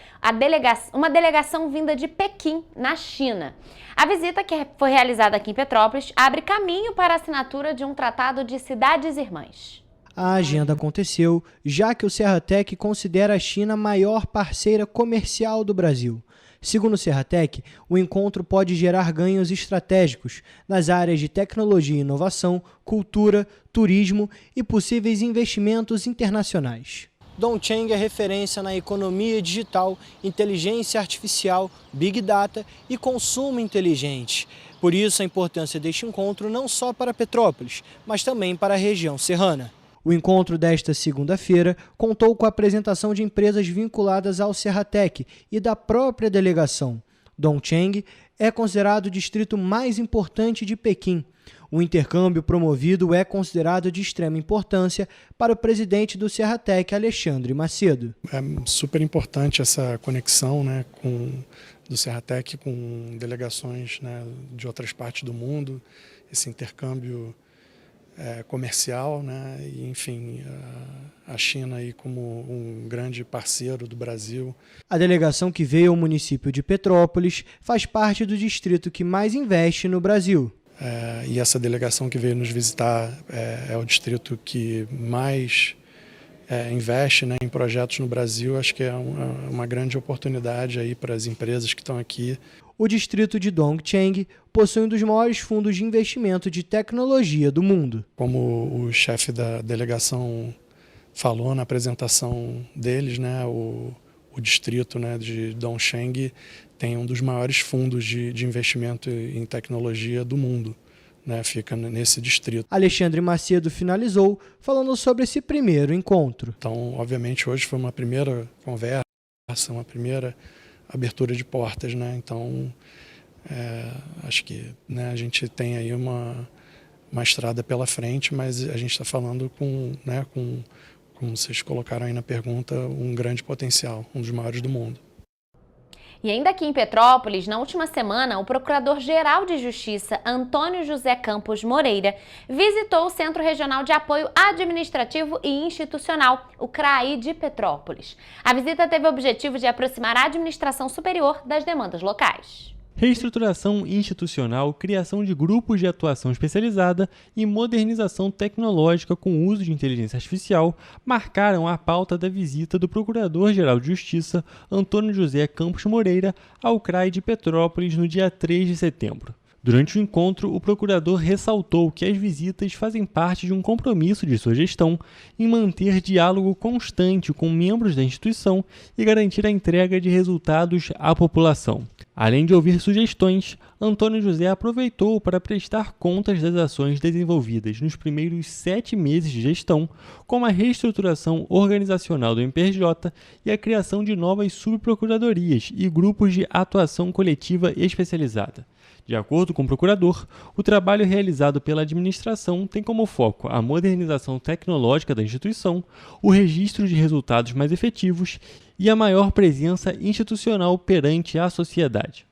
uma delegação vinda de Pequim, na China. A visita, que foi realizada aqui em Petrópolis, abre caminho para a assinatura de um tratado de cidades irmãs. A agenda aconteceu já que o Serratec considera a China a maior parceira comercial do Brasil. Segundo o Serratec, o encontro pode gerar ganhos estratégicos nas áreas de tecnologia e inovação, cultura, turismo e possíveis investimentos internacionais. Dongcheng é referência na economia digital, inteligência artificial, big data e consumo inteligente. Por isso, a importância deste encontro não só para Petrópolis, mas também para a região serrana. O encontro desta segunda-feira contou com a apresentação de empresas vinculadas ao Serratec e da própria delegação. Dongcheng é considerado o distrito mais importante de Pequim. O intercâmbio promovido é considerado de extrema importância para o presidente do Serratec, Alexandre Macedo. É super importante essa conexão, do Serratec com delegações, de outras partes do mundo, esse intercâmbio comercial, e, enfim, a China aí como um grande parceiro do Brasil. A delegação que veio ao município de Petrópolis faz parte do distrito que mais investe no Brasil. E essa delegação que veio nos visitar é o distrito que mais investe em projetos no Brasil. Acho que é uma grande oportunidade aí para as empresas que estão aqui. O distrito de Dongcheng possui um dos maiores fundos de investimento de tecnologia do mundo. Como o chefe da delegação falou na apresentação deles, né, o distrito, né, de Dongcheng tem um dos maiores fundos de investimento em tecnologia do mundo, né, fica nesse distrito. Alexandre Macedo finalizou falando sobre esse primeiro encontro. Então, obviamente, hoje foi uma primeira conversa, uma primeira abertura de portas, né? Então, acho que, né, a gente tem aí uma estrada pela frente, mas a gente está falando com, como vocês colocaram aí na pergunta, um grande potencial, um dos maiores do mundo. E ainda aqui em Petrópolis, na última semana, o Procurador-Geral de Justiça, Antônio José Campos Moreira, visitou o Centro Regional de Apoio Administrativo e Institucional, o CRAI de Petrópolis. A visita teve o objetivo de aproximar a administração superior das demandas locais. Reestruturação institucional, criação de grupos de atuação especializada e modernização tecnológica com uso de inteligência artificial marcaram a pauta da visita do Procurador-Geral de Justiça, Antônio José Campos Moreira, ao CRAI de Petrópolis no dia 3 de setembro. Durante o encontro, o procurador ressaltou que as visitas fazem parte de um compromisso de sua gestão em manter diálogo constante com membros da instituição e garantir a entrega de resultados à população. Além de ouvir sugestões, Antônio José aproveitou para prestar contas das ações desenvolvidas nos primeiros 7 meses de gestão, como a reestruturação organizacional do MPRJ e a criação de novas subprocuradorias e grupos de atuação coletiva especializada. De acordo com o procurador, o trabalho realizado pela administração tem como foco a modernização tecnológica da instituição, o registro de resultados mais efetivos e a maior presença institucional perante a sociedade.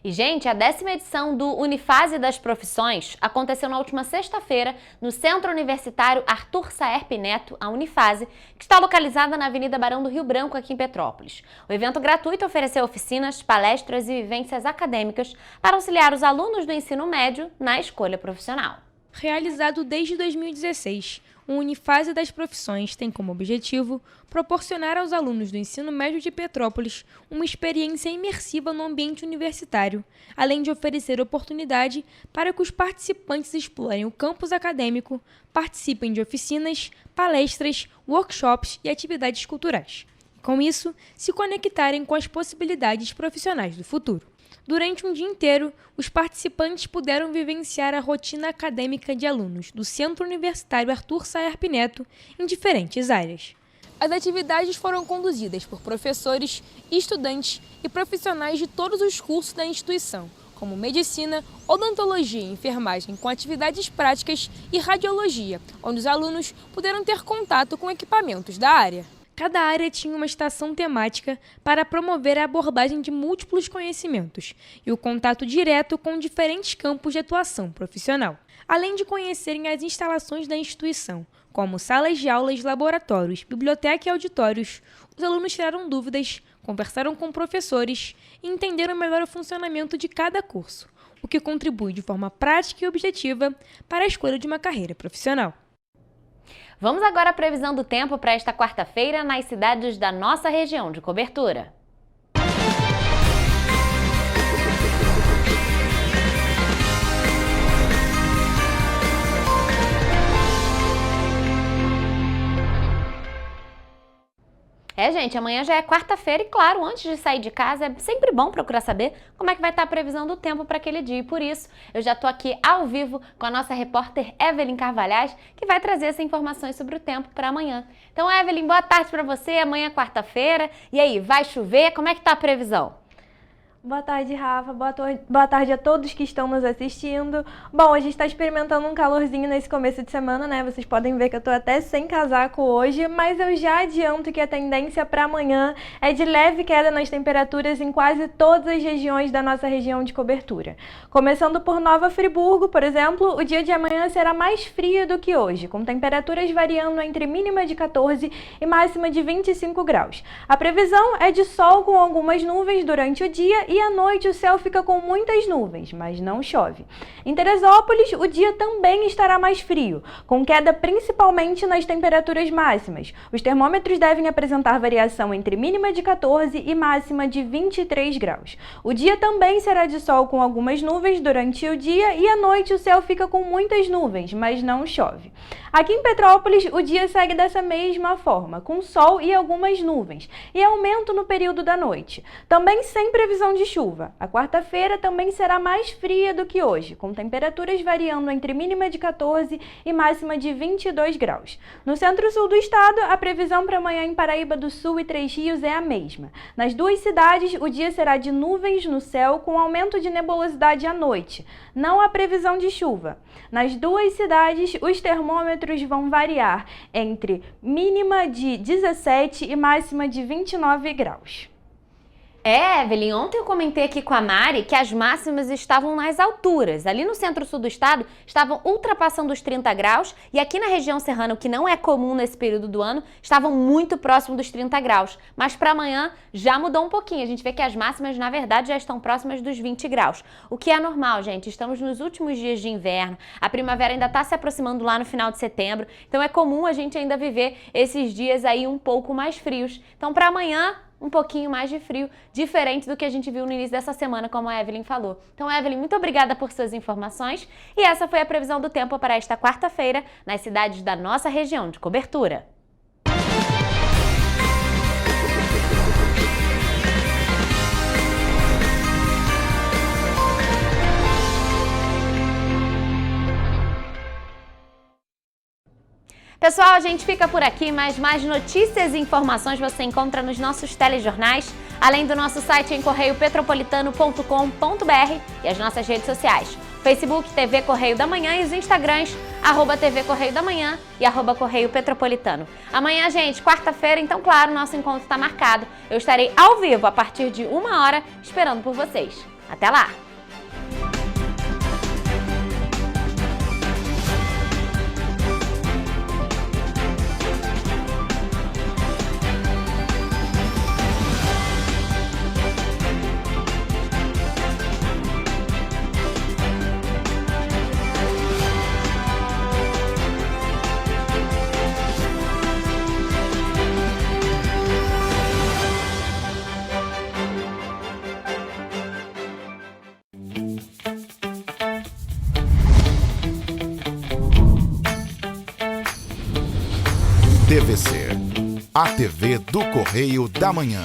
E, gente, a 10ª edição do Unifase das Profissões aconteceu na última sexta-feira no Centro Universitário Arthur Saerp Neto, a Unifase, que está localizada na Avenida Barão do Rio Branco, aqui em Petrópolis. O evento gratuito ofereceu oficinas, palestras e vivências acadêmicas para auxiliar os alunos do ensino médio na escolha profissional. Realizado desde 2016, o Unifase das Profissões tem como objetivo proporcionar aos alunos do ensino médio de Petrópolis uma experiência imersiva no ambiente universitário, além de oferecer oportunidade para que os participantes explorem o campus acadêmico, participem de oficinas, palestras, workshops e atividades culturais. Com isso, se conectarem com as possibilidades profissionais do futuro. Durante um dia inteiro, os participantes puderam vivenciar a rotina acadêmica de alunos do Centro Universitário Arthur Saerp Neto em diferentes áreas. As atividades foram conduzidas por professores, estudantes e profissionais de todos os cursos da instituição, como medicina, odontologia e enfermagem com atividades práticas e radiologia, onde os alunos puderam ter contato com equipamentos da área. Cada área tinha uma estação temática para promover a abordagem de múltiplos conhecimentos e o contato direto com diferentes campos de atuação profissional, além de conhecerem as instalações da instituição, como salas de aulas, laboratórios, biblioteca e auditórios. Os alunos tiraram dúvidas, conversaram com professores e entenderam melhor o funcionamento de cada curso, o que contribui de forma prática e objetiva para a escolha de uma carreira profissional. Vamos agora à previsão do tempo para esta quarta-feira nas cidades da nossa região de cobertura. Gente, amanhã já é quarta-feira e, claro, antes de sair de casa é sempre bom procurar saber como é que vai estar a previsão do tempo para aquele dia. E por isso, eu já estou aqui ao vivo com a nossa repórter Evelyn Carvalhais, que vai trazer essas informações sobre o tempo para amanhã. Então, Evelyn, boa tarde para você. Amanhã é quarta-feira. E aí, vai chover? Como é que está a previsão? Boa tarde, Rafa. Boa tarde a todos que estão nos assistindo. Bom, a gente está experimentando um calorzinho nesse começo de semana, né? Vocês podem ver que eu tô até sem casaco hoje, mas eu já adianto que a tendência para amanhã é de leve queda nas temperaturas em quase todas as regiões da nossa região de cobertura. Começando por Nova Friburgo, por exemplo, o dia de amanhã será mais frio do que hoje, com temperaturas variando entre mínima de 14 e máxima de 25 graus. A previsão é de sol com algumas nuvens durante o dia e à noite o céu fica com muitas nuvens, mas não chove. Em Teresópolis, o dia também estará mais frio, com queda principalmente nas temperaturas máximas. Os termômetros devem apresentar variação entre mínima de 14 e máxima de 23 graus. O dia também será de sol com algumas nuvens durante o dia e à noite o céu fica com muitas nuvens, mas não chove. Aqui em Petrópolis, o dia segue dessa mesma forma, com sol e algumas nuvens, e aumento no período da noite. Também sem previsão de chuva. A quarta-feira também será mais fria do que hoje, com temperaturas variando entre mínima de 14 e máxima de 22 graus. No centro-sul do estado, a previsão para amanhã em Paraíba do Sul e Três Rios é a mesma. Nas duas cidades, o dia será de nuvens no céu, com aumento de nebulosidade à noite. Não há previsão de chuva. Nas duas cidades, os termômetros vão variar entre mínima de 17 e máxima de 29 graus. Evelyn, ontem eu comentei aqui com a Mari que as máximas estavam nas alturas. Ali no centro-sul do estado estavam ultrapassando os 30 graus e aqui na região serrana, o que não é comum nesse período do ano, estavam muito próximo dos 30 graus. Mas para amanhã já mudou um pouquinho. A gente vê que as máximas, na verdade, já estão próximas dos 20 graus. O que é normal, gente. Estamos nos últimos dias de inverno. A primavera ainda está se aproximando lá no final de setembro. Então é comum a gente ainda viver esses dias aí um pouco mais frios. Então para amanhã, um pouquinho mais de frio, diferente do que a gente viu no início dessa semana, como a Evelyn falou. Então, Evelyn, muito obrigada por suas informações. E essa foi a previsão do tempo para esta quarta-feira nas cidades da nossa região de cobertura. Pessoal, a gente fica por aqui, mas mais notícias e informações você encontra nos nossos telejornais, além do nosso site em correiopetropolitano.com.br e as nossas redes sociais, Facebook TV Correio da Manhã e os Instagrams, @TV Correio da Manhã e @Correio Petropolitano. Amanhã, gente, quarta-feira, então claro, nosso encontro está marcado. Eu estarei ao vivo a partir de 1h, esperando por vocês. Até lá! TVC, a TV do Correio da Manhã.